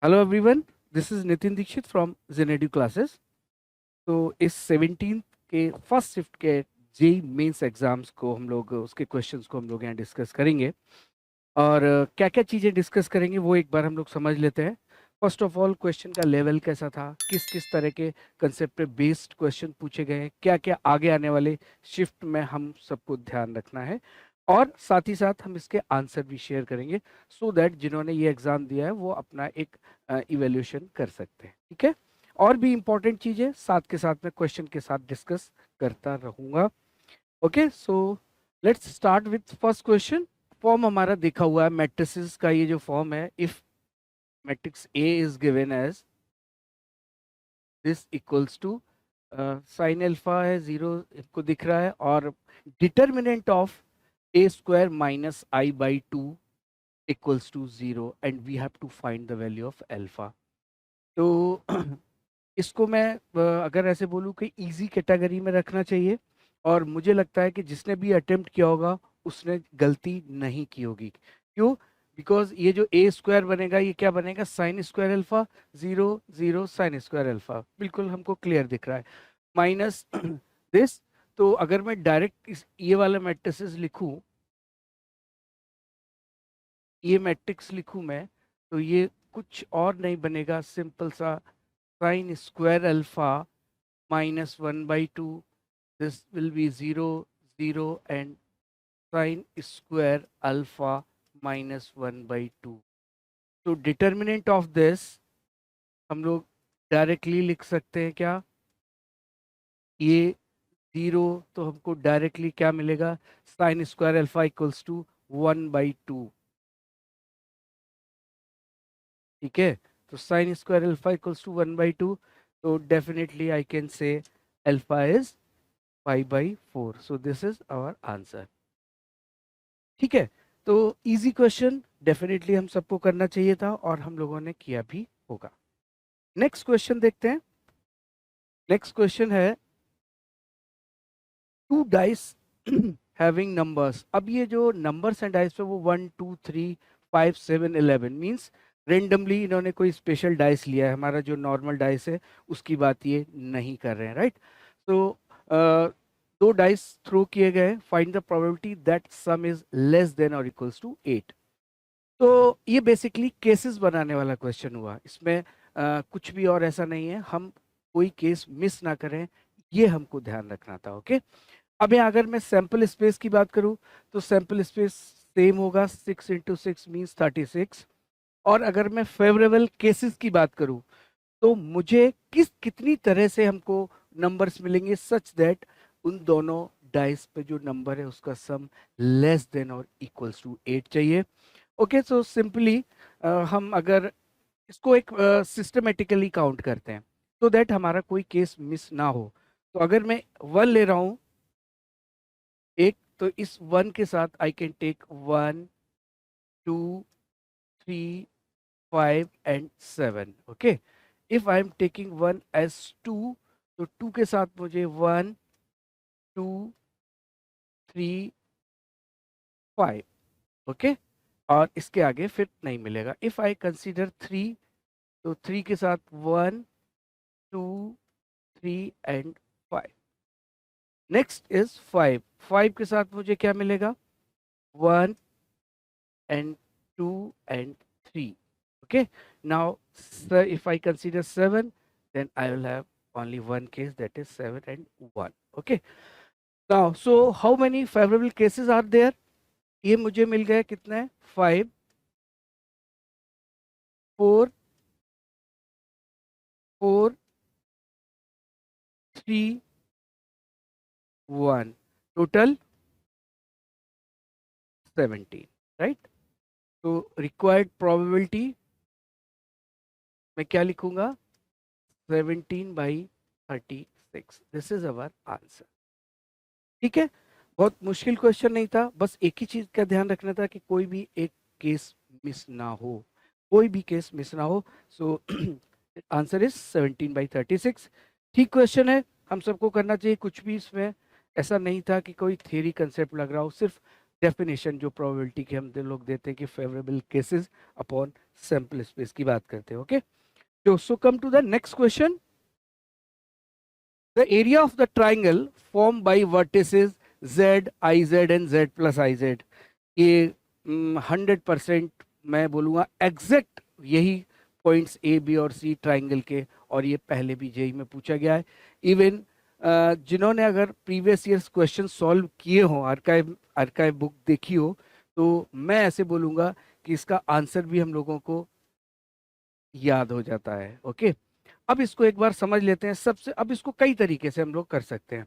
Hello everyone, this is Nitin Dikshit from जेनेडियो classes. तो इस 17 के फर्स्ट शिफ्ट के जेई मेंस एग्जाम्स को हम लोग उसके क्वेश्चंस को हम लोग यहाँ डिस्कस करेंगे। और क्या क्या चीज़ें डिस्कस करेंगे वो एक बार हम लोग समझ लेते हैं। फर्स्ट ऑफ ऑल, क्वेश्चन का लेवल कैसा था, किस किस तरह के कंसेप्ट पे बेस्ड क्वेश्चन पूछे गए हैं, क्या क्या आगे आने वाले शिफ्ट में हम सबको ध्यान रखना है, और साथ ही साथ हम इसके आंसर भी शेयर करेंगे सो दैट जिन्होंने ये एग्ज़ाम दिया है वो अपना एक इवेल्यूशन कर सकते हैं। ठीक है। और भी इंपॉर्टेंट चीज़ें साथ के साथ में क्वेश्चन के साथ डिस्कस करता रहूँगा। Okay, so let's start with first question. Form हमारा देखा हुआ है, मैट्रिसेस का ये जो फॉर्म है, if matrix A is given as this equals to sine alpha है 0 आपको दिख रहा है, और determinant of A square minus I by 2 equals to 0 and we have to find the value of alpha. तो इसको मैं अगर ऐसे बोलूँ कि इजी कैटेगरी में रखना चाहिए, और मुझे लगता है कि जिसने भी अटेम्प्ट किया होगा उसने गलती नहीं की होगी। क्यों? बिकॉज ये जो ए स्क्वायर बनेगा ये क्या बनेगा, sign square alpha, 0 0 sign square alpha, बिल्कुल हमको क्लियर दिख रहा है, माइनस दिस। तो अगर मैं डायरेक्ट इस ये वाला मैट्रिसेस लिखूं, ये मैट्रिक्स लिखूं मैं, तो ये कुछ और नहीं बनेगा, सिंपल सा sign square alpha -1/2, this will be 0 0 and sine square alpha -1/2। तो डिटर्मिनेंट ऑफ दिस हम लोग डायरेक्टली लिख सकते हैं क्या, ये 0, तो हमको डायरेक्टली क्या मिलेगा, sine square alpha equals to 1/2। ठीक है। तो sine square alpha equals to 1/2, तो definitely I can say alpha is 5/4, so this is our answer. ठीक है। तो इजी क्वेश्चन डेफिनेटली हम सबको करना चाहिए था और हम लोगों ने किया भी होगा। नेक्स्ट क्वेश्चन देखते हैं। नेक्स्ट क्वेश्चन है टू डाइस हैविंग नंबर्स। अब ये जो नंबर्स एंड डाइस पे वो 1 2 3 5 7 11 मीन्स रेंडमली इन्होंने कोई स्पेशल डाइस लिया है, हमारा जो नॉर्मल डाइस है उसकी बात ये नहीं कर रहे हैं, राइट। तो दो डाइस थ्रो किए गए, find the probability that some is less than और इक्वल्स टू 8। तो ये बेसिकली केसेस बनाने वाला क्वेश्चन हुआ, इसमें कुछ भी और ऐसा नहीं है, हम कोई केस मिस ना करें, ये हमको ध्यान रखना था। ओके। अब यहाँ अगर मैं सैंपल स्पेस की बात करूँ तो सैंपल स्पेस सेम होगा, 6 × 6 मीन्स 36। और अगर मैं फेवरेबल केसेस की बात करूँ तो मुझे कितनी तरह से हमको नंबर्स मिलेंगे सच दैट उन दोनों डाइस पे जो नंबर है उसका सम लेस देन और इक्वल्स टू 8 चाहिए। ओके, सो सिंपली हम अगर इसको एक सिस्टमेटिकली काउंट करते हैं तो दैट हमारा कोई केस मिस ना हो। तो अगर मैं 1 ले रहा हूँ एक, तो इस 1 के साथ I can take 1 2 3 5 and 7। Okay. If I am taking 1 as 2, तो 2 के साथ मुझे 1 2 3 5। ओके। और इसके आगे फिर नहीं मिलेगा। इफ आई कंसीडर 3, तो 3 के साथ 1 2 3 एंड 5। Next is 5। 5 के साथ मुझे क्या मिलेगा, 1 and 2 and 3। okay, now if I consider 7, then I will have only one case, that is 7 and 1। okay, now so how many favorable cases are there? ये मुझे मिल गए कितने, 5 4 4 3 1, टोटल 17, राइट। तो रिक्वायर्ड प्रोबेबिलिटी मैं क्या लिखूंगा, 17/36, दिस इज अवर आंसर। ठीक है। बहुत मुश्किल क्वेश्चन नहीं था, बस एक ही चीज का ध्यान रखना था कि कोई भी एक केस मिस ना हो, कोई भी केस मिस ना हो। So answer is 17/36। ठीक क्वेश्चन है, हम सबको करना चाहिए, कुछ भी इसमें ऐसा नहीं था कि कोई थियरी कंसेप्ट लग रहा हो, सिर्फ डेफिनेशन जो प्रोबेबिलिटी के हम लोग देते हैं कि favourable cases upon sample space की बात करते हैं. Okay, so come to the next question. The area of the triangle formed by vertices z, iz and z plus iz. ये 100% मैं बोलूँगा एग्जैक्ट यही पॉइंट्स ए बी और सी ट्राइंगल के, और ये पहले भी जेई में पूछा गया है. इवन जिन्होंने अगर प्रीवियस ईयर्स क्वेश्चन सॉल्व किए हों, आर्काइव बुक देखी हो, तो मैं ऐसे बोलूँगा कि इसका आंसर भी हम लोगों को याद हो जाता है. ओके, अब इसको एक बार समझ लेते हैं. सबसे अब इसको कई तरीके से हम लोग कर सकते हैं.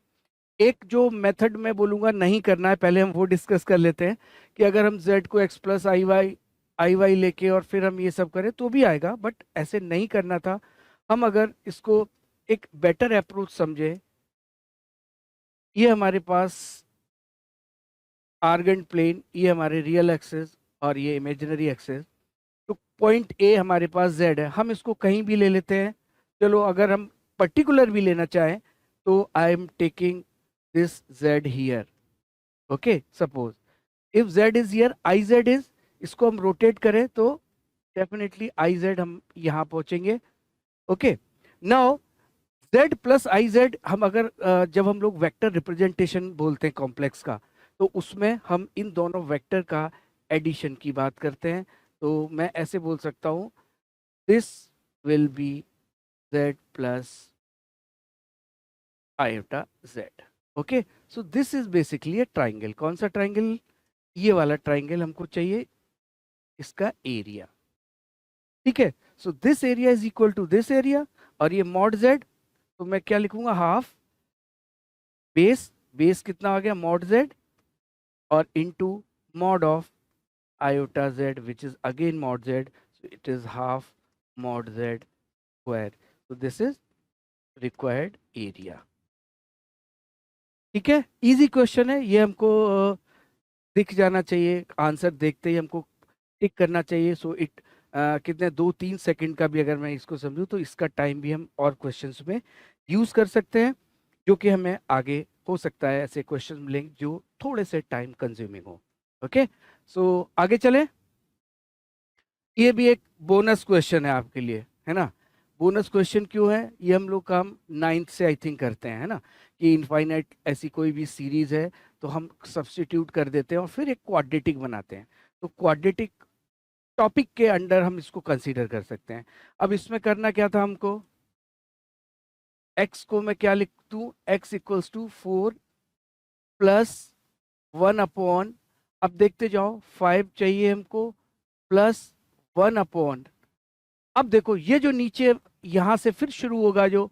एक जो मेथड मैं बोलूंगा नहीं करना है, पहले हम वो डिस्कस कर लेते हैं कि अगर हम z को x प्लस आई वाई लेके और फिर हम ये सब करें तो भी आएगा, बट ऐसे नहीं करना था. हम अगर इसको एक बेटर अप्रोच समझे, ये हमारे पास आर्गेंट प्लेन, ये हमारे रियल एक्सेस और ये इमेजिनरी एक्सेस. तो पॉइंट ए हमारे पास z है, हम इसको कहीं भी ले लेते हैं. चलो अगर हम पर्टिकुलर भी लेना चाहें तो आई am taking this z here. Okay, suppose if z is here, I Z is, इसको हम रोटेट करें तो डेफिनेटली आई जेड हम यहाँ पहुंचेंगे. Okay, now z plus I Z हम अगर जब हम लोग वेक्टर रिप्रेजेंटेशन बोलते हैं कॉम्प्लेक्स का, तो उसमें हम इन दोनों वेक्टर का एडिशन की बात करते हैं. तो मैं ऐसे बोल सकता हूँ, this will be z plus iota z. Okay, so this is basically A triangle. कौन सा ट्राइंगल? ये वाला ट्राइंगल हमको चाहिए, इसका एरिया. ठीक है, so this area is equal to this area, और ये मॉड z, तो मैं क्या लिखूंगा, हाफ बेस, बेस कितना आ गया, मॉड z, और into mod of iota z which is again mod z, so it is half mod z square. So this is required area. ठीक है, इजी क्वेश्चन है ये, हमको दिख जाना चाहिए, आंसर देखते ही हमको टिक करना चाहिए. सो इट कितने 2-3 सेकंड का भी अगर मैं इसको समझूं तो इसका टाइम भी हम और क्वेश्चंस में यूज कर सकते हैं, जो कि हमें आगे हो सकता है ऐसे क्वेश्चन मिलेंगे जो थोड़े से टाइम कंज्यूमिंग हो. ओके, सो आगे चलें. ये भी एक बोनस क्वेश्चन है आपके लिए, है ना. बोनस क्वेश्चन क्यों है? ये हम लोग काम 9th से आई थिंक करते हैं, है ना, कि इनफाइनाइट ऐसी कोई भी सीरीज है तो हम सब्स्टिट्यूट कर देते हैं और फिर एक क्वाड्रेटिक बनाते हैं. तो क्वाड्रेटिक टॉपिक के अंडर हम इसको कंसीडर कर सकते हैं. अब इसमें करना क्या था हमको, x को मैं क्या लिख दूं, x equals to 4 plus 1 upon, अब देखते जाओ 5 चाहिए हमको, प्लस 1 अपॉन. अब देखो ये जो नीचे यहां से फिर शुरू होगा जो,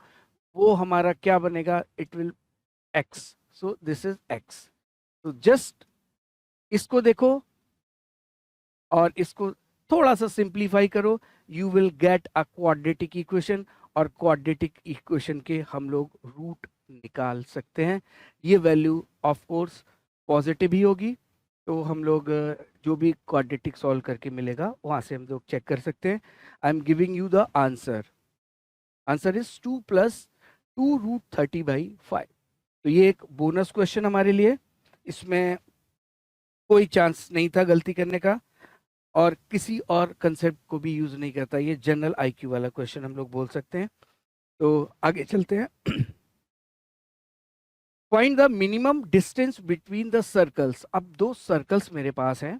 वो हमारा क्या बनेगा, it will x. So this is x. तो जस्ट इसको देखो और इसको थोड़ा सा सिंप्लीफाई करो, you will get a quadratic equation, और क्वाड्रेटिक इक्वेशन के हम लोग रूट निकाल सकते हैं. ये वैल्यू ऑफ कोर्स पॉजिटिव ही होगी, तो हम लोग जो भी क्वाड्रेटिक सॉल्व करके मिलेगा वहां से हम लोग चेक कर सकते हैं. I am giving you the answer. Answer is 2 plus 2√30/5. तो ये एक बोनस क्वेश्चन हमारे लिए, इसमें कोई चांस नहीं था गलती करने का, और किसी और कंसेप्ट को भी यूज नहीं करता. ये जनरल आईक्यू वाला क्वेश्चन हम लोग बोल सकते हैं. तो आगे चलते हैं. Find the minimum distance between the circles. अब दो सर्कल्स मेरे पास हैं,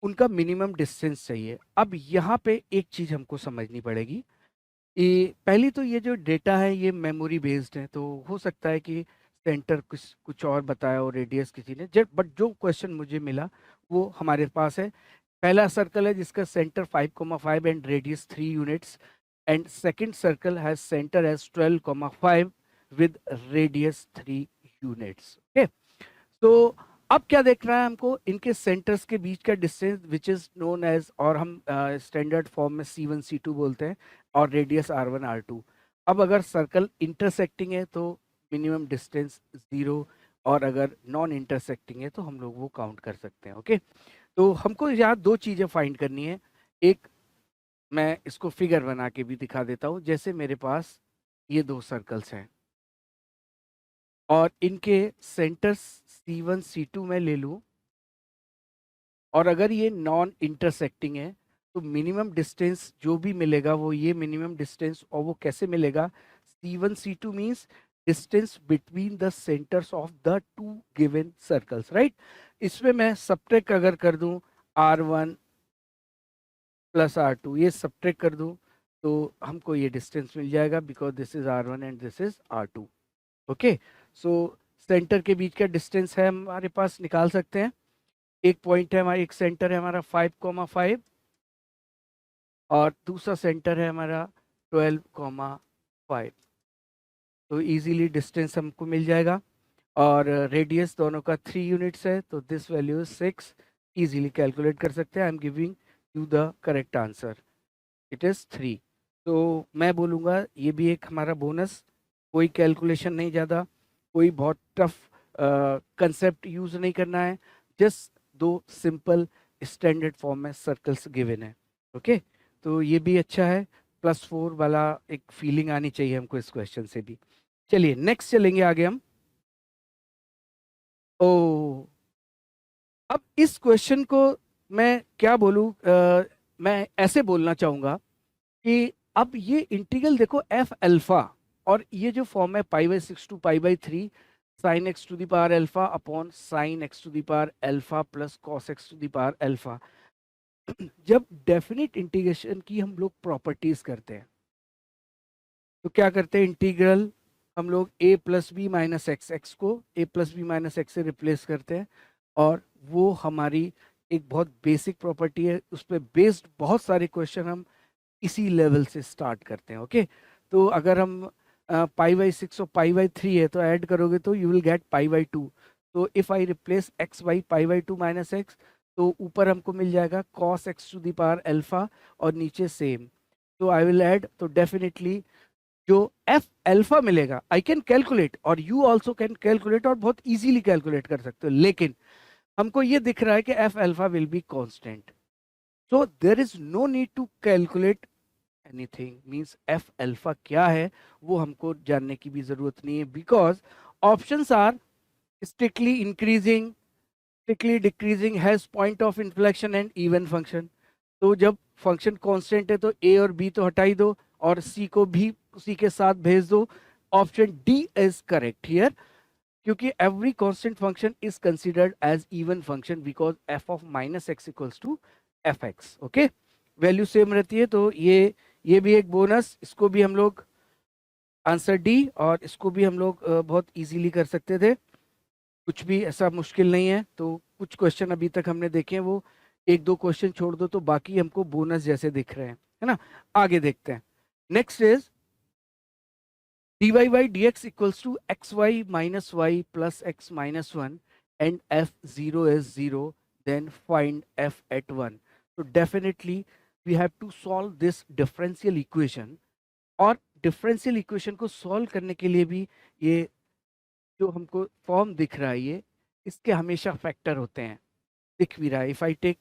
उनका मिनिमम डिस्टेंस चाहिए. अब यहाँ पे एक चीज हमको समझनी पड़ेगी. ये पहली तो ये जो डेटा है ये मेमोरी बेस्ड है, तो हो सकता है कि सेंटर कुछ कुछ और बताया हो, रेडियस किसी ने, बट जो क्वेश्चन मुझे मिला वो हमारे पास है. पहला सर्कल है जिसका centre 5,5 and radius 3 units, and second circle has centre as 12,5 with radius 3 units. Okay, तो अब क्या देखना है हमको, इनके सेंटर्स के बीच का distance which is known as, और हम स्टैंडर्ड फॉर्म में C1 C2 बोलते हैं, और रेडियस R1 R2. अब अगर सर्कल इंटरसेक्टिंग है तो मिनिमम डिस्टेंस 0, और अगर नॉन इंटरसेक्टिंग है तो हम लोग वो काउंट कर सकते हैं. ओके, तो हमको यहाँ दो चीज़ें फाइंड करनी है. एक मैं इसको फिगर बना के भी दिखा देता हूँ. जैसे मेरे पास ये दो सर्कल्स हैं और इनके सेंटर्स C1 C2 में ले लूँ, और अगर ये नॉन इंटरसेक्टिंग है तो मिनिमम डिस्टेंस जो भी मिलेगा वो ये मिनिमम डिस्टेंस, और वो कैसे मिलेगा, C1 C2 means distance between the centres of the two given circles, right. इसमें मैं सब्ट्रैक्ट अगर कर दूं R1 प्लस R2, ये सब्ट्रैक्ट कर दूं तो हमको ये डिस्टेंस मिल जाएगा, because this is R1 and this is R2। Okay, so centre के बीच का डिस्टेंस है हमारे पास, निकाल सकते हैं। एक पॉइंट है हमारा, एक सेंटर है हमारा 5,5 और दूसरा सेंटर है हमारा 12,5। तो इजीली डिस्टेंस हमको मिल जाएगा, और रेडियस दोनों का 3 यूनिट्स है, तो this value is 6। Easily calculate कर सकते हैं। I am giving you the correct answer, it is 3। तो मैं बोलूँगा ये भी एक हमारा बोनस। कोई कैलकुलेशन नहीं ज़्यादा, कोई बहुत टफ कंसेप्ट यूज़ नहीं करना है, जस्ट दो सिंपल स्टैंडर्ड फॉर्म में सर्कल्स गिवन है। ओके, तो ये भी अच्छा है, +4 वाला एक फीलिंग आनी चाहिए हमको इस क्वेश्चन से भी। चलिए नेक्स्ट चलेंगे आगे हम। ओ, अब इस क्वेश्चन को मैं क्या बोलूँ, मैं ऐसे बोलना चाहूँगा कि अब ये इंटीग्रल देखो एफ अल्फा, और ये जो फॉर्म है π/6 to π/3 sin x to the power alpha upon sin x to the power alpha plus cos x to the power alpha. जब डेफिनेट इंटीग्रेशन की हम लोग प्रॉपर्टीज करते हैं तो क्या करते हैं, इंटीग्रल हम लोग a plus b minus x को a plus b minus x से रिप्लेस करते हैं, और वो हमारी एक बहुत बेसिक प्रॉपर्टी है, उस पर बेस्ड बहुत सारे क्वेश्चन हम इसी लेवल से स्टार्ट करते हैं। ओके, तो अगर हम π/6 और π/3 है तो ऐड करोगे तो यू विल गेट π/2। तो if I replace x by π/2 minus x, तो ऊपर हमको मिल जाएगा cos x to the power alpha, और नीचे सेम। तो आई विल ऐड, तो डेफिनेटली जो एफ अल्फा मिलेगा आई कैन कैलकुलेट, और यू ऑल्सो कैन कैलकुलेट, और बहुत इजीली कैलकुलेट कर सकते हो, लेकिन हमको ये दिख रहा है कि f alpha will be constant, so there is no need to calculate anything, means f alpha क्या है वो हमको जानने की भी जरूरत नहीं है, because options are strictly increasing, strictly decreasing, has point of inflection and even function. तो जब फंक्शन कांस्टेंट है तो ए और बी तो हटा ही दो, और सी को भी उसी के साथ भेज दो। Option D is correct here, क्योंकि every constant function is considered as even function because f of minus x equals to f x. Okay, value same रहती है, तो ये भी एक बोनस, इसको भी हम लोग आंसर डी, और इसको भी हम लोग बहुत इजीली कर सकते थे, कुछ भी ऐसा मुश्किल नहीं है। तो कुछ क्वेश्चन अभी तक हमने देखे हैं, वो एक दो क्वेश्चन छोड़ दो तो बाकी हमको बोनस जैसे दिख रहे हैं, है ना। आगे देखते हैं। Next is dy by dx equals to xy minus y plus x minus 1 and f0 is 0, then find f at 1. So definitely we have to solve this differential equation, और differential equation को solve करने के लिए भी ये जो हमको form दिख रहा है ये इसके हमेशा फैक्टर होते हैं, दिख भी रहा है। If I take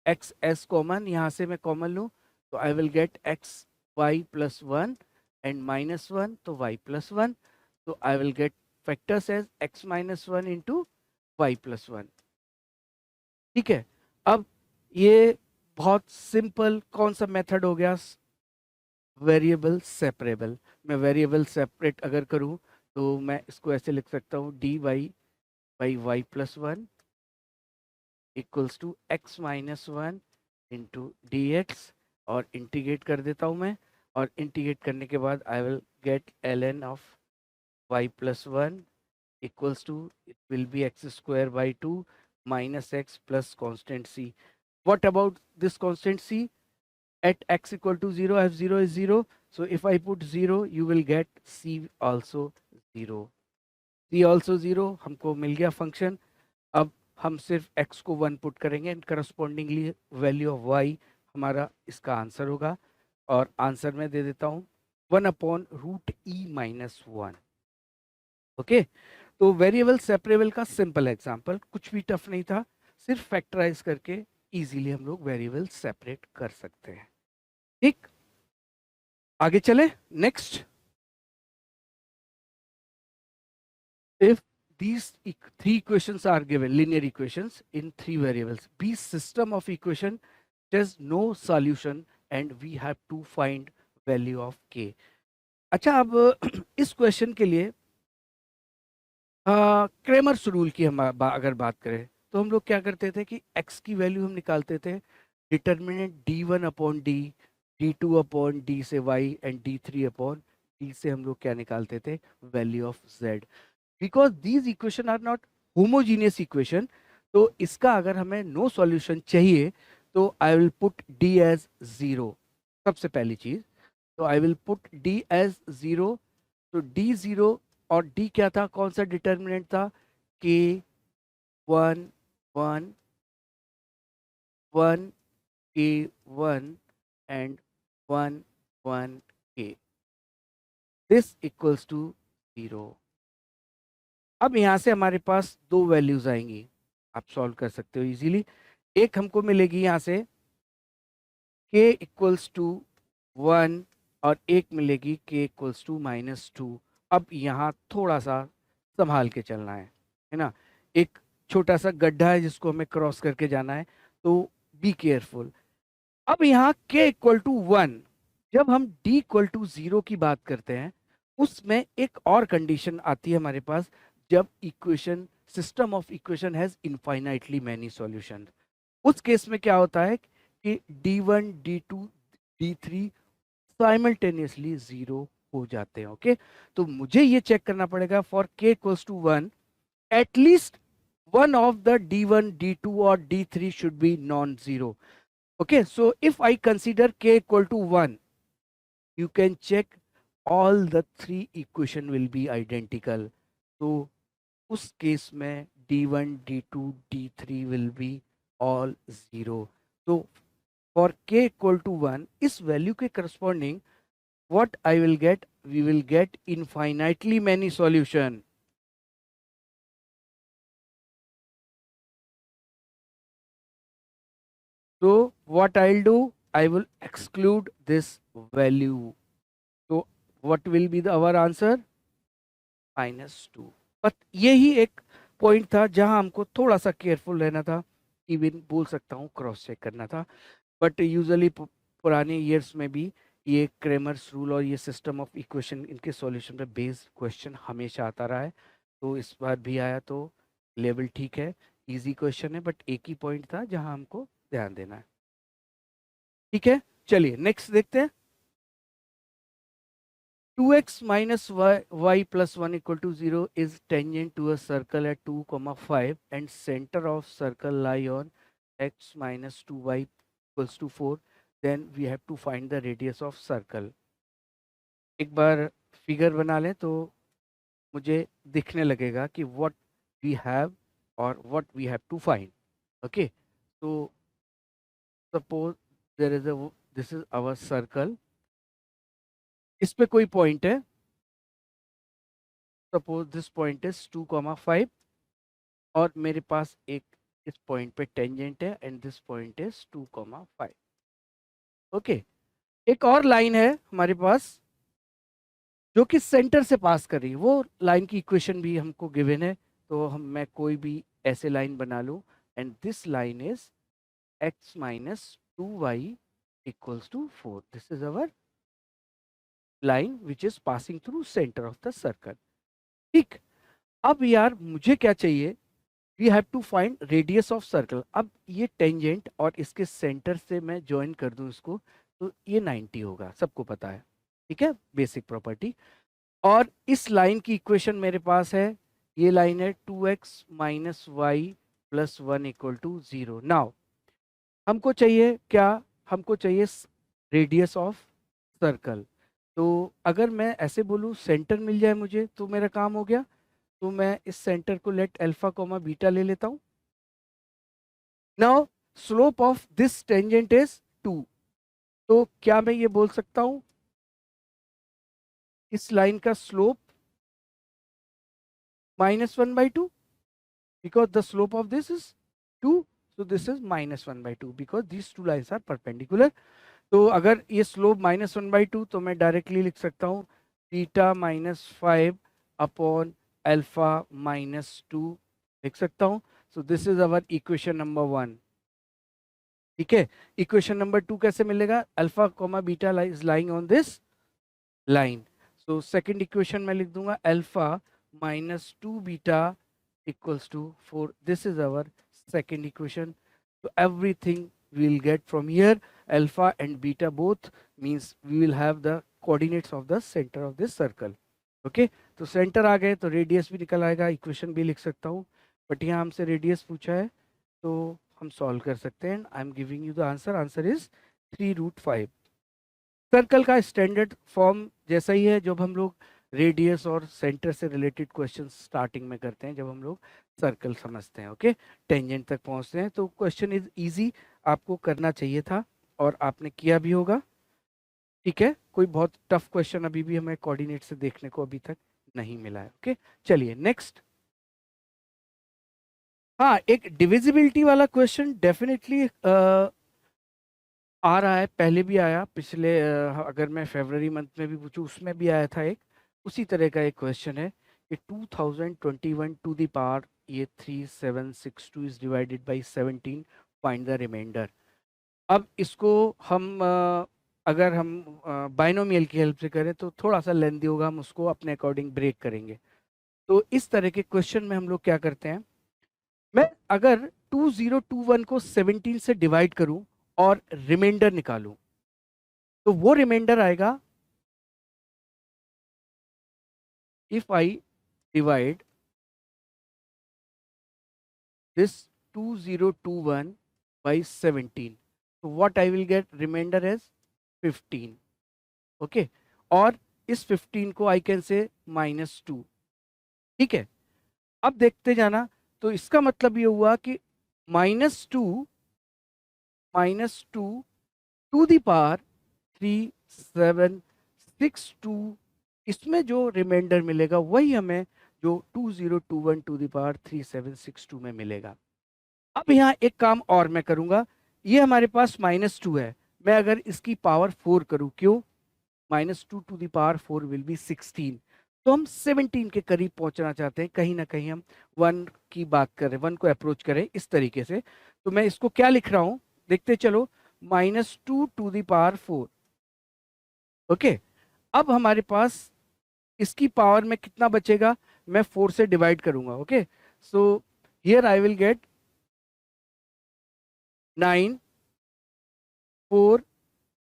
x as common, यहाँ से मैं कॉमन लूँ तो I will get x y plus 1 and minus 1, तो y प्लस 1, तो I will get factors as x minus 1 into y plus 1। ठीक है, अब ये बहुत सिंपल कौन सा मेथड हो गया, वेरिएबल सेपरेबल। मैं वेरिएबल सेपरेट अगर करूँ तो मैं इसको ऐसे लिख सकता हूँ, dy by y plus 1 equals to x minus 1 into d x, और इंटीग्रेट कर देता हूँ मैं, और इंटीग्रेट करने के बाद I will get ln of y plus 1 equals to, it will be x square by 2 minus x plus constant c. What about this constant c? At x equal to 0, f0 is 0. So if I put 0, you will get c also 0. c also 0, हमको मिल गया function. अब हम सिर्फ x को 1 put करेंगे and correspondingly value of y हमारा इसका answer होगा, और आंसर में दे देता हूँ 1/√e-1। ओके, तो वेरिएबल सेपरेबल का सिंपल एग्जांपल, कुछ भी टफ नहीं था, सिर्फ फैक्टराइज करके इजीली हम लोग वेरिएबल सेपरेट कर सकते हैं। ठीक, आगे चले। Next, if these three equations are given, linear equations in three variables. B system of equation has no solution and we have to find value of k. अच्छा, अब इस क्वेश्चन के लिए क्रेमर्स रूल की हम अगर बात करें तो हम लोग क्या करते थे कि x की वैल्यू हम निकालते थे determinant d1 upon d, d2 upon d से y and d3 upon d से हम लोग क्या निकालते थे, value of z. Because these equation are not homogeneous equation, तो इसका अगर हमें नो सॉल्यूशन चाहिए तो I will put d as 0. सबसे पहली चीज, तो I will put d as 0. तो d 0 और d क्या था, कौन सा डिटर्मिनेंट था, k 1 1 1 k 1 and 1 1 k. This equals to 0. अब यहाँ से हमारे पास दो वैल्यूज आएंगी, आप सॉल्व कर सकते हो इजीली. एक हमको मिलेगी यहाँ से k इक्वल्स टू 1 और एक मिलेगी k इक्वल्स टू -2. अब यहाँ थोड़ा सा संभाल के चलना है ना. एक छोटा सा गड्ढा है जिसको हमें क्रॉस करके जाना है, तो बी केयरफुल. अब यहाँ k इक्वल टू 1, जब हम d इक्वल टू 0 की बात करते हैं उसमें एक और कंडीशन आती है हमारे पास, जब equation system of equation has infinitely many solution. उस केस में क्या होता है कि d1 d2 d3 साइमल्टेनियसली 0 हो जाते हैं. ओके, तो मुझे ये चेक करना पड़ेगा for k equals to 1 at least one of the d1 d2 or d3 should be non-zero. Okay, so if I consider k equal to 1, you can check all the three equation will be identical. So उस case में d1 d2 d3 will be all 0. So for k equal to 1, इस value के corresponding what I will get, we will get infinitely many solution. So what I'll do, I will exclude this value. So what will be our answer? -2. But यही एक point था जहां हमको थोड़ा सा careful रहना था, इवन बोल सकता हूँ क्रॉस चेक करना था. बट यूजुअली पुराने ईयर्स में भी ये क्रेमर्स रूल और ये सिस्टम ऑफ इक्वेशन, इनके सॉल्यूशन पे बेस्ड क्वेश्चन हमेशा आता रहा है. तो इस बार भी आया, तो लेवल ठीक है, इजी क्वेश्चन है, बट एक ही पॉइंट था जहां हमको ध्यान देना है. ठीक है, चलिए नेक्स्ट देखते हैं. 2x minus y plus 1 equal to 0 is tangent to a circle at 2, 5 and center of circle lie on x minus 2y equals to 4. Then we have to find the radius of circle. एक बार figure बना लें तो मुझे दिखने लगेगा कि what we have or what we have to find. Okay, so suppose there is this is our circle. इस पे कोई पॉइंट है, सपोज दिस पॉइंट इज 2, 5 और मेरे पास एक इस पॉइंट पे टेंजेंट है and this point is 2, 5. Okay, एक और लाइन है हमारे पास जो कि सेंटर से पास कर रही है, वो लाइन की इक्वेशन भी हमको गिवन है. तो मैं कोई भी ऐसे लाइन बना लूं and this line is x minus 2y equals to 4. This is our line which is passing through center of the circle. ठीक, अब यार मुझे क्या चाहिए, we have to find radius of circle. अब ये टेंजेंट और इसके सेंटर से मैं ज्वाइन कर दूं इसको, तो ये 90 होगा, सबको पता है. ठीक है, बेसिक प्रॉपर्टी. और इस लाइन की इक्वेशन मेरे पास है, ये लाइन है 2x minus y plus 1 equal to 0. Now हमको चाहिए क्या, हमको चाहिए रेडियस ऑफ सर्कल. तो अगर मैं ऐसे बोलूँ सेंटर मिल जाए मुझे तो मेरा काम हो गया. तो मैं इस सेंटर को लेट अल्फा कोमा बीटा ले लेता हूँ. Now slope of this tangent is 2. तो क्या मैं ये बोल सकता हूँ इस लाइन का slope -1/2 because the slope of this is 2, so this is -1/2 because these two lines are perpendicular. तो अगर ये स्लोप -1/2 तो मैं डायरेक्टली लिख सकता हूँ बीटा -5 अपॉन अल्फा -2 लिख सकता हूँ. सो this is our equation number 1. ठीक है. इक्वेशन नंबर 2 कैसे मिलेगा? Alpha comma beta is lying on this line. So second equation में लिख दूंगा alpha -2 beta equals to 4. This is our second equation. So everything we will get from here, alpha and beta both means we will have the coordinates of the center of this circle. Okay, तो centre आ गए तो radius भी निकल आएगा. Equation भी लिख सकता हूँ, बट यहाँ हमसे रेडियस पूछा है तो हम सॉल्व कर सकते हैं. I am giving you the answer. Answer is 3√5. Circle का स्टैंडर्ड फॉर्म जैसा ही है जब हम लोग रेडियस और सेंटर से रिलेटेड क्वेश्चन स्टार्टिंग में करते हैं, जब हम लोग सर्कल समझते हैं. ओके, टेंजेंट तक पहुंचते हैं. तो क्वेश्चन इज इजी, आपको करना चाहिए था और आपने किया भी होगा. ठीक है, कोई बहुत टफ क्वेश्चन अभी भी हमें कोऑर्डिनेट से देखने को अभी तक नहीं मिला है. ओके, चलिए नेक्स्ट. हाँ, एक डिविजिबिलिटी वाला क्वेश्चन डेफिनेटली आ रहा है. पहले भी आया, पिछले अगर मैं फरवरी मंथ में भी पूछूं उसमें भी आया था एक. उसी तरह का एक क्वेश्चन है कि 2021 टू द पावर ये 3762 is divided by 17, find the remainder. अब इसको हम अगर हम बाइनोमियल की हेल्प से करें तो थोड़ा सा लेंदी होगा, हम उसको अपने अकॉर्डिंग ब्रेक करेंगे. तो इस तरह के क्वेश्चन में हम लोग क्या करते हैं, मैं अगर 2021 को 17 से डिवाइड करूं और रिमाइंडर निकालूं तो वो रिमाइंडर आएगा if I divide this 2021 by 17. So what I will get remainder as 15. Okay, और इस 15 को I can say -2. ठीक है, अब देखते जाना. तो इसका मतलब ये हुआ कि -2 टू द पावर 3762, इसमें जो रिमाइंडर मिलेगा वही हमें जो 2021 टू द पावर 3762 में मिलेगा. अब यहाँ एक काम और मैं करूंगा. ये हमारे पास -2 है, मैं अगर इसकी पावर 4 करूं, क्यों? -2 to the power 4 will be 16. तो हम 17 के करीब पहुंचना चाहते हैं. कहीं ना कहीं हम 1 की बात करें, 1 को अप्रोच करें इस तरीके से. तो मैं इसको क्या लिख रहा हूं, देखते चलो. -2 टू द पावर 4. ओके, अब हमारे पास इसकी पावर में कितना बचेगा, मैं 4 से डिवाइड करूंगा. Okay, so here I will get 9, 4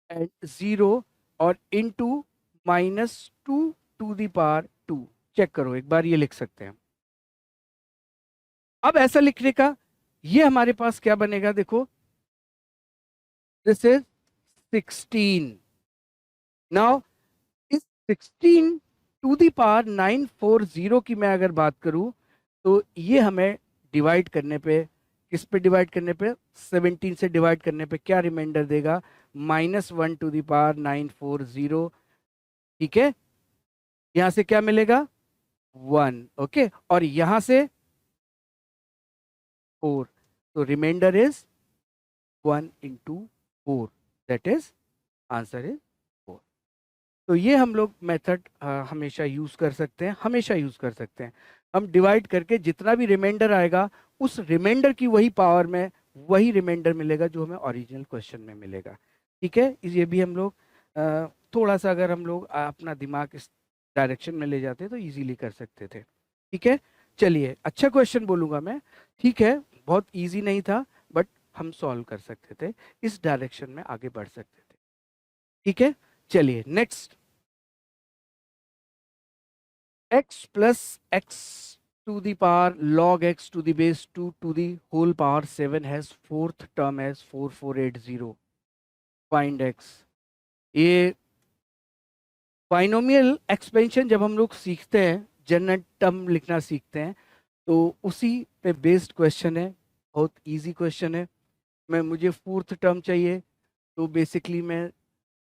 and 0 और into -2 to the power 2. Check करो एक बार, ये लिख सकते हैं. अब ऐसा लिखने का ये हमारे पास क्या बनेगा, देखो. This is 16. नाउ इस 16 टू द पावर 940 की मैं अगर बात करूं तो ये हमें डिवाइड करने पे, किस पे डिवाइड करने पे, 17 से डिवाइड करने पे क्या रिमाइंडर देगा, -1 टू द पावर 940. ठीक है, यहां से क्या मिलेगा, 1. ओके, और यहां से 4. तो remainder is 1 into 4, that is answer is 4. तो ये हम लोग मेथड हमेशा यूज कर सकते हैं, हमेशा यूज कर सकते हैं. हम डिवाइड करके जितना भी रिमाइंडर आएगा उस रिमाइंडर की वही पावर में वही रिमाइंडर मिलेगा जो हमें ओरिजिनल क्वेश्चन में मिलेगा. ठीक है, ये भी हम लोग थोड़ा सा अगर हम लोग अपना दिमाग इस डायरेक्शन में ले जाते तो इजीली कर सकते थे. ठीक है, चलिए, अच्छा क्वेश्चन बोलूंगा मैं. ठीक है, बहुत इजी नहीं था बट हम सॉल्व कर सकते थे, इस डायरेक्शन में आगे बढ़ सकते थे. ठीक है, चलिए next. x plus x to the power log x to the base 2 to the whole power 7 has fourth term as 4480. Find x. ये बाइनोमियल एक्सपेंशन जब हम लोग सीखते हैं, जनरल टर्म लिखना सीखते हैं, तो उसी पे बेस्ड क्वेश्चन है. बहुत इजी क्वेश्चन है. मुझे फोर्थ टर्म चाहिए तो बेसिकली मैं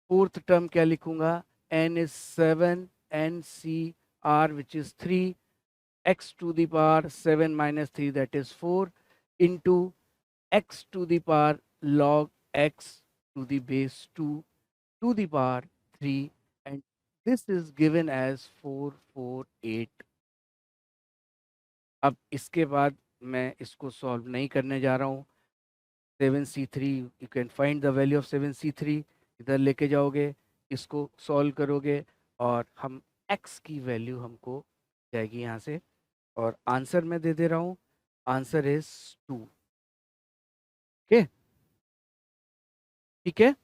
फोर्थ टर्म क्या लिखूंगा, n is 7, n c r which is 3, x to the power 7 minus 3 that is 4 into x to the power log x to the base 2 to the power 3, and this is given as 448. अब इसके बाद मैं इसको solve नहीं करने जा रहा हूँ। 7c3 you can find the value of 7c3, इधर लेके जाओगे, इसको सॉल्व करोगे और हम x की वैल्यू हमको जाएगी यहाँ से, और आंसर मैं दे दे रहा हूँ, आंसर इज 2। ओके, ठीक है।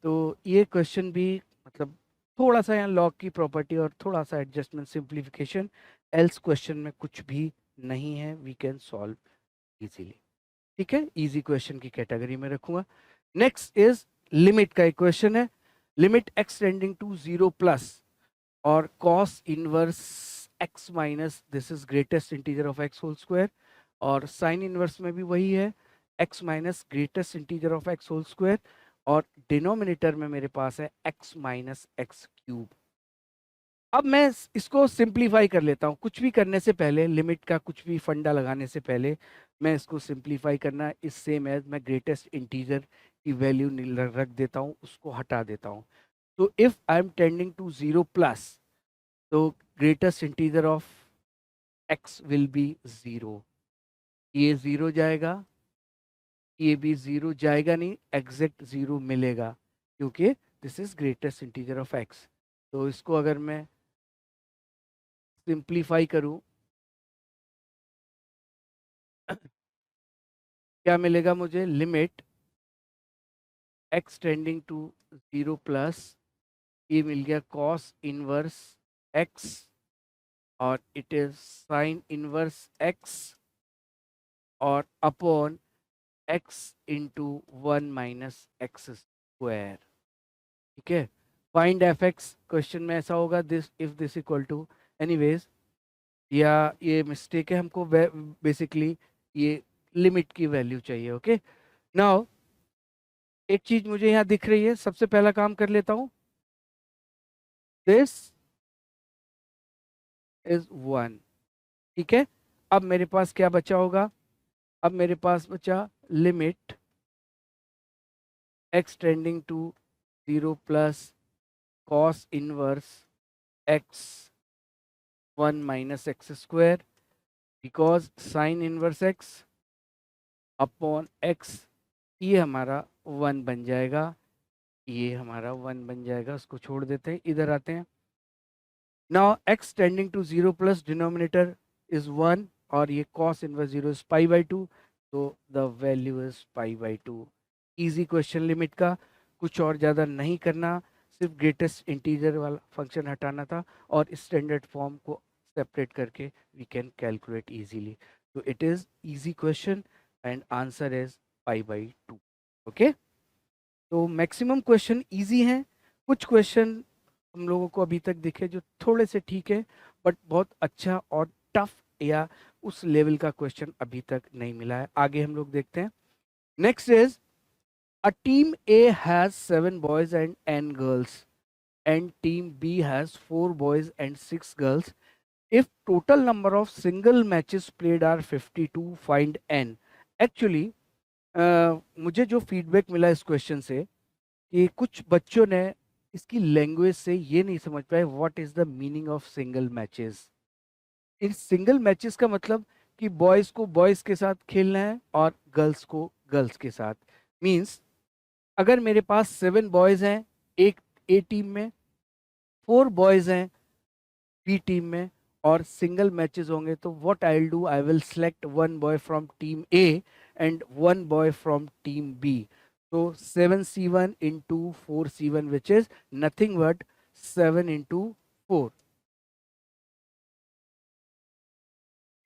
तो ये क्वेश्चन भी मतलब थोड़ा सा यहाँ लॉग की प्रॉपर्टी और थोड़ा सा एडजस्टमेंट सिंप्लीफिकेशन, एल्स क्वेश्चन में कुछ भी नहीं है, वी कैन सॉल्व इजीली। ठीक है, इजी क्वेश्चन की कैटेगरी में रखूंगा। नेक्स्ट इज लिमिट का एक क्वेश्चन है। Limit x tending to 0 plus और cos inverse x minus this is greatest integer of x whole square, और साइन इनवर्स में भी वही है, x minus greatest integer of x whole square, और डिनोमिनेटर में मेरे पास है x माइनस एक्स क्यूब। अब मैं इसको सिंप्लीफाई कर लेता हूँ, कुछ भी करने से पहले, लिमिट का कुछ भी फंडा लगाने से पहले मैं इसको सिंप्लीफाई करना इस सेम एज मैं ग्रेटेस्ट इंटीजर की वैल्यू रख देता हूँ, उसको हटा देता हूँ। तो if I am tending to 0 plus, तो greatest integer of x will be 0, ये 0 जाएगा, ये भी 0 जाएगा, नहीं एग्जैक्ट 0 मिलेगा क्योंकि this is greatest integer of x। तो इसको अगर मैं सिंप्लीफाई करूं, क्या मिलेगा मुझे, limit x tending to 0 plus, ये मिल गया cos इनवर्स x, और it is sine inverse x, और upon x into 1 minus x square. ठीक है, फाइंड एफ एक्स क्वेश्चन में ऐसा होगा, this if this equal to, anyways या ये मिस्टेक है, हमको बेसिकली ये लिमिट की वैल्यू चाहिए। ओके, नाउ एक चीज मुझे यहाँ दिख रही है, सबसे पहला काम कर लेता हूँ, दिस इज 1। ठीक है, अब मेरे पास क्या बचा होगा, अब मेरे पास बचा limit x tending to 0 plus cos inverse x 1 minus x square, because sine inverse x upon x, ये हमारा 1 बन जाएगा, ये हमारा 1 बन जाएगा, उसको छोड़ देते हैं, इधर आते हैं। Now x tending to 0 plus denominator is 1, और ये cos inverse 0 is pi by 2, तो the value is pi by 2। Easy question limit का, कुछ और ज़्यादा नहीं करना, सिर्फ ग्रेटेस्ट इंटीजर वाला फंक्शन हटाना था और स्टैंडर्ड फॉर्म को सेपरेट करके वी कैन कैलकुलेट इजीली। तो it is easy question and answer is pi by 2। Okay, तो मैक्सिमम क्वेश्चन इजी हैं, कुछ क्वेश्चन हम लोगों को अभी तक दिखे जो थोड़े से ठीक है, बट बहुत अच्छा और टफ या उस लेवल का क्वेश्चन अभी तक नहीं मिला है। आगे हम लोग देखते हैं। Next is a team A has 7 boys and n girls and team B has 4 boys and 6 girls. If total number of single matches played are 52, find n. Actually मुझे जो फीडबैक मिला इस क्वेश्चन से कि कुछ बच्चों ने इसकी लैंग्वेज से ये नहीं समझ पाए what is the meaning of single matches. इस सिंगल मैचेस का मतलब कि बॉयज को बॉयज के साथ खेलना है और गर्ल्स को गर्ल्स के साथ। मींस अगर मेरे पास 7 बॉयज हैं एक ए टीम में, 4 बॉयज हैं बी टीम में, और सिंगल मैचेस होंगे, तो what I will do, I will select 1 boy from team A and 1 boy from team B. तो 7c1 into 4c1 which is nothing but 7 into 4।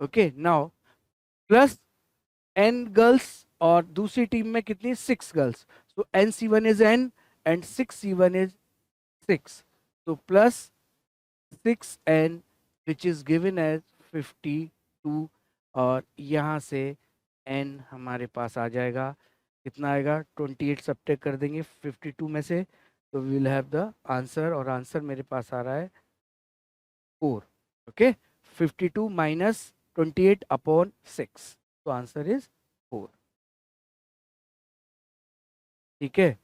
Okay, now plus n girls, और दूसरी team में कितनी, 6 girls, so nc1 is n and 6c1 is 6, so plus 6n which is given as 52, और यहाँ से n हमारे पास आ जाएगा, कितना आएगा, 28 सब्ट्रैक्ट कर देंगे 52 में से, तो we will have the answer, और आंसर मेरे पास आ रहा है 4। ओके, 52 माइनस 28 अपॉन 6, तो आंसर इज 4। ठीक है,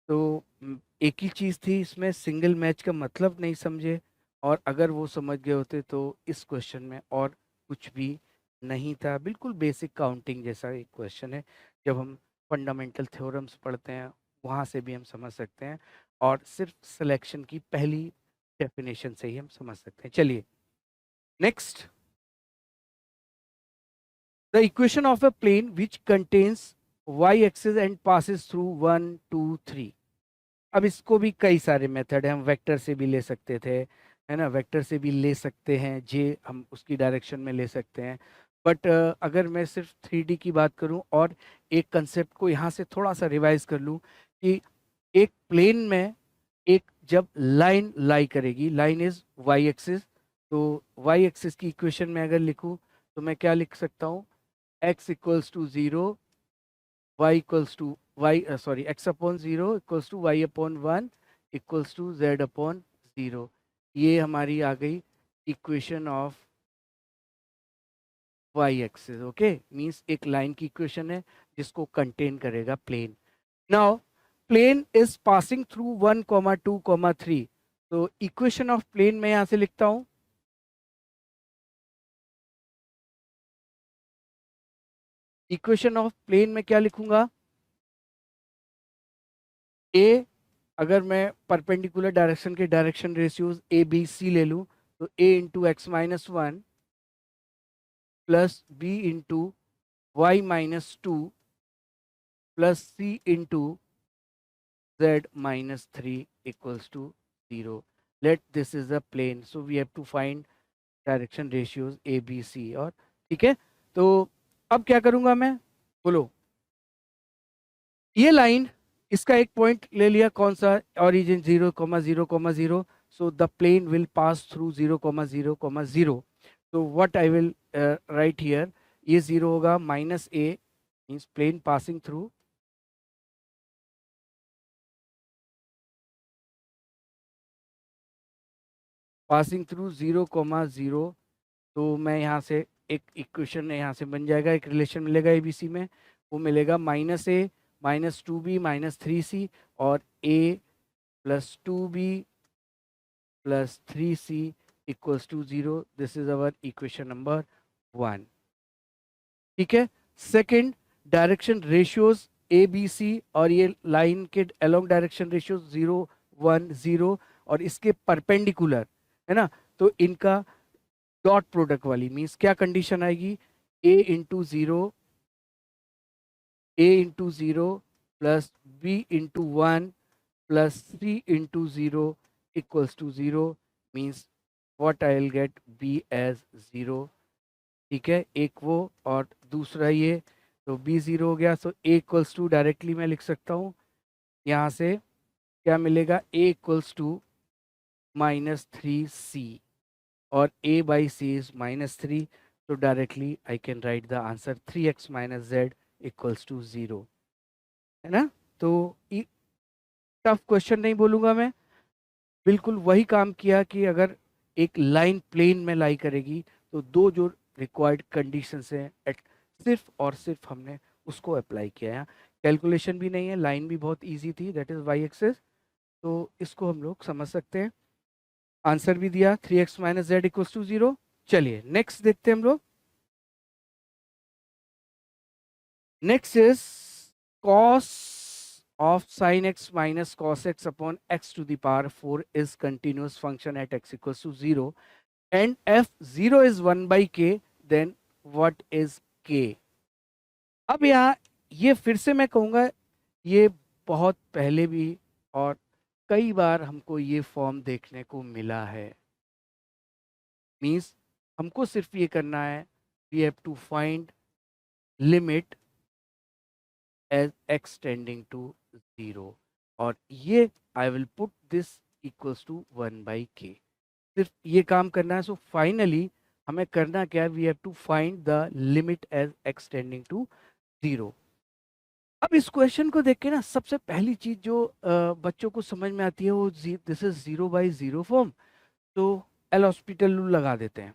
तो एक ही चीज़ थी इसमें, सिंगल मैच का मतलब नहीं समझे, और अगर वो समझ गए होते तो इस क्वेश्चन में और कुछ भी नहीं था, बिल्कुल बेसिक काउंटिंग जैसा एक क्वेश्चन है। जब हम फंडामेंटल थ्योरम्स पढ़ते हैं वहाँ से भी हम समझ सकते हैं, और सिर्फ सिलेक्शन की पहली डेफिनेशन से ही हम समझ सकते हैं। चलिए next, the equation of a plane which contains y axis and passes through 1 2 3। अब इसको भी कई सारे मेथड है, हम वेक्टर से भी ले सकते थे, है ना, वेक्टर से भी ले सकते हैं, जे हम उसकी डायरेक्शन में ले सकते हैं। बट अगर मैं सिर्फ 3D की बात करूं और एक कंसेप्ट को यहाँ से थोड़ा सा रिवाइज कर लूं कि एक प्लेन में एक जब लाइन लाई करेगी, लाइन इज वाई एक्सिस, तो वाई एक्सिस की इक्वेशन में अगर लिखूं तो मैं क्या लिख सकता हूँ, x equals to 0, y equals to y sorry x upon 0 equals to y upon 1 equals to z upon 0। ये हमारी आ गई equation of y axis. Okay, means एक लाइन की इक्वेशन है जिसको कंटेन करेगा plane. Now plane is passing through 1 2 3, तो इक्वेशन ऑफ प्लेन मैं यहां से लिखता हूं, इक्वेशन ऑफ प्लेन में क्या लिखूंगा, ए, अगर मैं परपेंडिकुलर डायरेक्शन के direction ratios A B C ले लूं तो A into x minus 1 plus B into y minus 2 plus C into z minus 3 equals to 0. Let this is a plane, so we have to find direction ratios A B C. और ठीक है, तो अब क्या करूंगा मैं, बोलो, ये लाइन, इसका एक पॉइंट ले लिया, कौन सा, origin 0 0 0, so the plane will pass through 0 0 0। तो what I will write here, ये 0 होगा, minus A means plane passing through, passing through 0 0, तो मैं यहाँ से एक इक्वेशन यहाँ से बन जाएगा, एक रिलेशन मिलेगा एबीसी में, वो मिलेगा -a -2b -3c और a +2b +3c equals to 0। This is our equation number 1। ठीक है, second, direction ratios A B C, और ये लाइन के अलोंग डायरेक्शन रेशियोज 0 1 0, और इसके परपेंडिकुलर, है ना, तो इनका डॉट प्रोडक्ट वाली मीन्स क्या कंडीशन आएगी, a into 0 plus b into 1 plus c into 0 equals to 0, means what I will get b as 0। ठीक है, एक वो और दूसरा ये, तो b 0 हो गया, सो a इक्वल्स टू डायरेक्टली मैं लिख सकता हूँ यहाँ से, क्या मिलेगा, a इक्वल्स टू -3c, और a by c is -3, so directly I can write the answer 3x minus z equals to 0, है ना। तो टफ क्वेश्चन नहीं बोलूंगा मैं, बिल्कुल वही काम किया कि अगर एक लाइन प्लेन में लाई करेगी तो दो जो रिक्वायर्ड कंडीशंस हैं सिर्फ और सिर्फ हमने उसको अप्लाई किया है। कैलकुलेशन भी नहीं है, लाइन भी बहुत इजी थी, दैट इज वाई एक्सेस, तो इसको हम लोग समझ सकते हैं। आंसर भी दिया 3x minus Z equals to 0। चलिए नेक्स्ट देखते हैं हम लोग। Next is cos of sin x minus cos x upon x to the power 4 is continuous function at x equals to 0 and f 0 is 1 by k, then what is k। अब यहाँ ये फिर से मैं कहूँगा, ये बहुत पहले भी और कई बार हमको ये फॉर्म देखने को मिला है। मीन्स हमको सिर्फ ये करना है, we have to find limit as x tending to 0, और ये I will put this equals to 1 by k, सिर्फ ये काम करना है। सो फाइनली हमें करना क्या है, we have to find the limit as x tending to 0। अब इस क्वेश्चन को देख के ना सबसे पहली चीज जो बच्चों को समझ में आती है वो दिस इज 0/0 फॉर्म, तो एल हॉस्पिटल रूल लगा देते हैं।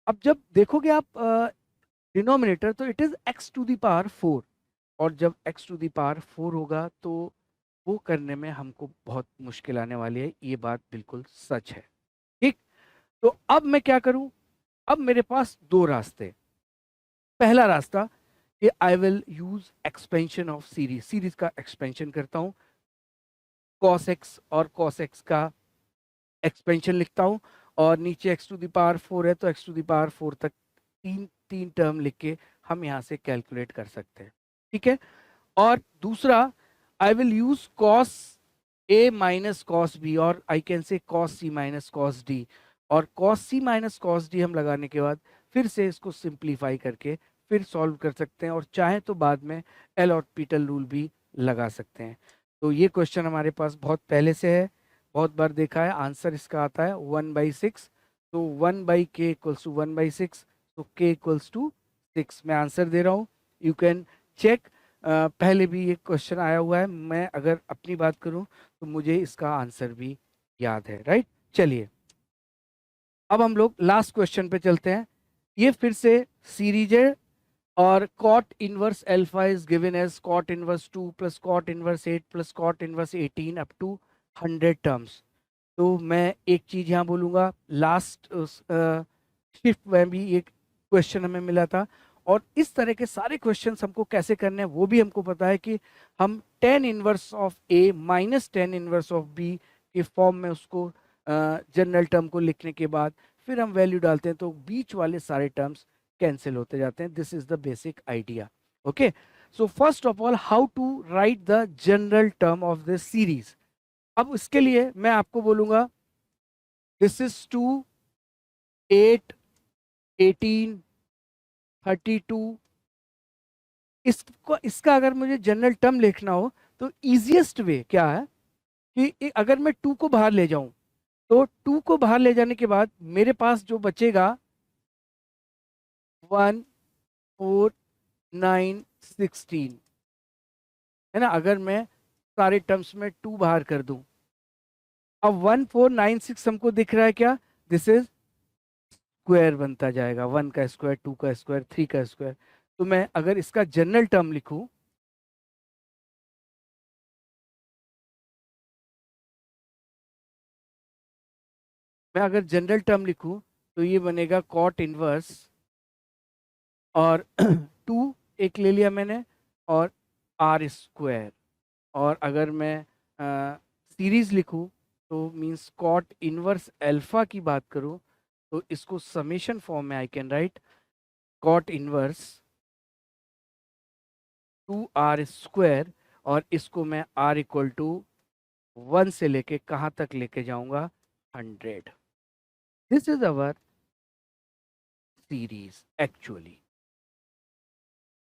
अब जब देखोगे आप डिनोमिनेटर, तो it is x to the power 4, और जब x टू द पावर 4 होगा तो वो करने में हमको बहुत मुश्किल आने वाली है, ये बात बिल्कुल सच है। ठीक, तो अब मैं क्या करूं, अब मेरे पास दो रास्ते, पहला रास्ता कि I will use expansion of series, series का एक्सपेंशन करता हूँ, cos x और cos x का एक्सपेंशन लिखता हूँ, और नीचे x टू द पावर 4 है तो x टू द पावर 4 तक तीन तीन टर्म लिख के हम यहाँ से कैलकुलेट कर सकते हैं, ठीक है। और दूसरा, I will use cos a minus cos b, और आई कैन से cos c minus cos d, और cos c minus cos d हम लगाने के बाद फिर से इसको सिंप्लीफाई करके फिर सॉल्व कर सकते हैं, और चाहे तो बाद में एल हॉस्पिटल रूल भी लगा सकते हैं। तो ये क्वेश्चन हमारे पास बहुत पहले से है, बहुत बार देखा है। आंसर इसका आता है 1/6, तो 1/k इक्वल्स टू 1/6, तो k इक्वल्स टू 6। मैं आंसर दे रहा हूँ, यू कैन चेक। पहले भी ये क्वेश्चन आया हुआ है, मैं अगर अपनी बात करूं तो मुझे इसका आंसर भी याद है, राइट। चलिए अब हम लोग लास्ट क्वेश्चन पे चलते हैं। ये फिर से सीरीज है, और cot inverse alpha is given as cot inverse 2 plus cot inverse 8 plus cot inverse 18 up to 100 terms. तो मैं एक चीज यहाँ बोलूँगा, लास्ट शिफ्ट में भी एक क्वेश्चन हमें मिला था, और इस तरह के सारे क्वेश्चंस हमको कैसे करने हैं वो भी हमको पता है कि हम tan inverse of a minus tan inverse of b के फॉर्म में उसको जनरल टर्म को लिखने के बाद फिर हम वैल्यू डालते हैं, तो बीच वाले सारे टर्म्स कैंसिल होते जाते हैं। This is the basic idea, okay. So first of all, how to write the general term of this series. अब इसके लिए मैं आपको बोलूंगा, दिस इज 2, 8, 18, 32। इसको, इसका अगर मुझे जनरल टर्म लिखना हो तो इजीएस्ट वे क्या है कि अगर मैं 2 को बाहर ले जाऊं, तो 2 को बाहर ले जाने के बाद मेरे पास जो बचेगा 1, 4, 9, 16 है ना। अगर मैं सारे टर्म्स में 2 बाहर कर दूं, अब 1, 4, 9, 6 हमको दिख रहा है क्या, दिस इज स्क्वायर बनता जाएगा, 1 का स्क्वायर, 2 का स्क्वायर, 3 का स्क्वायर। तो मैं अगर इसका जनरल टर्म लिखूं, मैं अगर जनरल टर्म लिखूं तो ये बनेगा कॉट इनवर्स, और 2 एक ले लिया मैंने, और आर स्क्वायर। और अगर मैं सीरीज लिखूं तो मींस कॉट इनवर्स अल्फा की बात करूं, तो इसको समेशन फॉर्म में I can write cot inverse 2r square, और इसको मैं r इक्वल टू 1 से लेके कहाँ तक लेके जाऊंगा, 100। This is our series actually.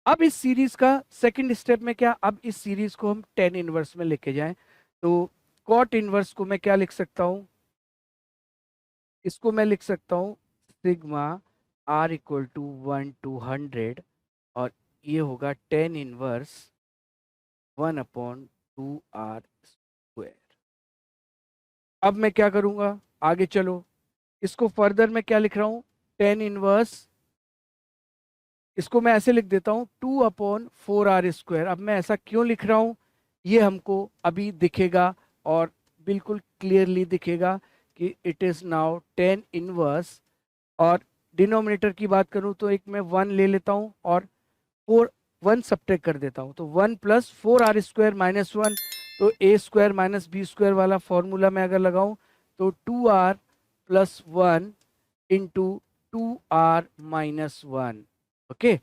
अब इस सीरीज का सेकंड स्टेप में क्या, अब इस सीरीज को हम tan इनवर्स में लेके जाएं, तो cot इनवर्स को मैं क्या लिख सकता हूं, इसको मैं लिख सकता हूं sigma r equal to 1 to 100, और ये होगा tan इनवर्स 1/2r स्क्वायर। अब मैं क्या करूंगा, आगे चलो, इसको फर्दर मैं क्या लिख रहा हूं, tan इनवर्स, इसको मैं ऐसे लिख देता हूँ 2/4r स्क्वायर। अब मैं ऐसा क्यों लिख रहा हूँ, ये हमको अभी दिखेगा, और बिल्कुल क्लियरली दिखेगा कि it is now tan inverse. और डिनोमिनेटर की बात करूँ तो एक मैं 1 ले लेता हूँ और 1 सब्ट्रैक्ट कर देता हूँ, तो 1 प्लस 4r स्क्वायर माइनस 1, तो a square minus b square वाला फॉर्मूला मैं अगर लगाऊं तो 2r plus 1 into 2r minus 1, okay.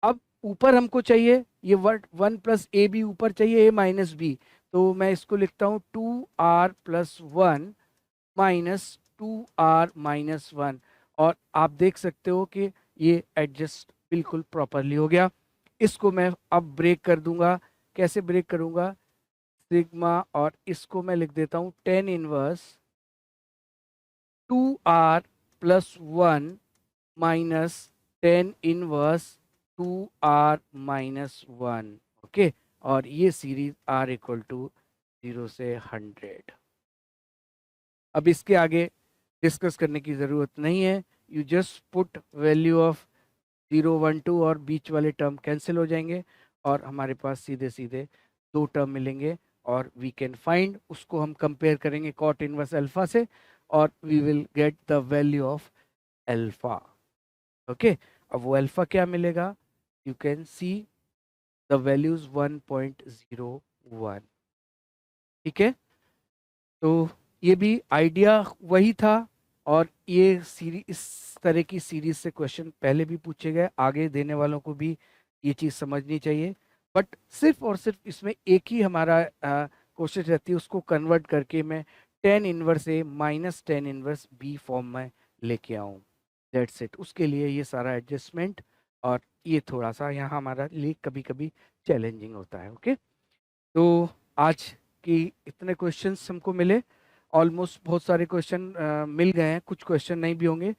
अब ऊपर हमको चाहिए ये 1 प्लस ए बी, ऊपर चाहिए a माइनस बी, तो मैं इसको लिखता हूँ 2r plus 1 minus 2r minus 1, और आप देख सकते हो कि ये एडजस्ट बिल्कुल प्रॉपरली हो गया। इसको मैं अब ब्रेक कर दूंगा, कैसे ब्रेक करूंगा, सिग्मा, और इसको मैं लिख देता हूँ tan inverse 2r plus 1 minus tan inverse 2r minus 1, okay. और ये सीरीज r इक्वल टू 0 से 100। अब इसके आगे डिस्कस करने की ज़रूरत नहीं है, you just put value of 0, 1, 2, और बीच वाले टर्म कैंसिल हो जाएंगे, और हमारे पास सीधे सीधे 2 टर्म मिलेंगे, और वी कैन फाइंड, उसको हम कंपेयर करेंगे कॉट इनवर्स अल्फा से, और we will get the value of alpha, okay. अब वो अल्फा क्या मिलेगा, you can see the values 1.01. ठीक है, तो ये भी आइडिया वही था, और ये सीरीज, इस तरह की सीरीज से क्वेश्चन पहले भी पूछे गए, आगे देने वालों को भी ये चीज़ समझनी चाहिए। बट सिर्फ और सिर्फ इसमें एक ही हमारा कोशिश रहती है, उसको कन्वर्ट करके मैं tan inverse A minus tan inverse B form में लेके आऊँ। दैट्स इट, उसके लिए ये सारा एडजस्टमेंट, और ये थोड़ा सा यहाँ हमारा लिए कभी कभी चैलेंजिंग होता है। ओके, तो आज की इतने क्वेश्चंस हमको मिले, ऑलमोस्ट बहुत सारे क्वेश्चन मिल गए हैं, कुछ क्वेश्चन नहीं भी होंगे।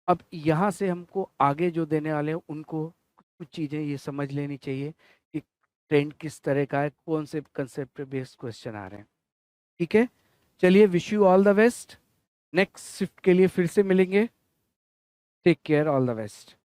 अब यहाँ से हमको आगे जो देने वाले हैं उनको कुछ चीज़ें ये समझ लेनी चाहिए कि ट्रेंड किस तरह का है, कौन से कंसेप्ट पे बेस्ड क्वेश्चन आ रहे हैं। ठीक है, चलिए, wish you all the best, next shift के लिए फिर से मिलेंगे। Take care, all the best.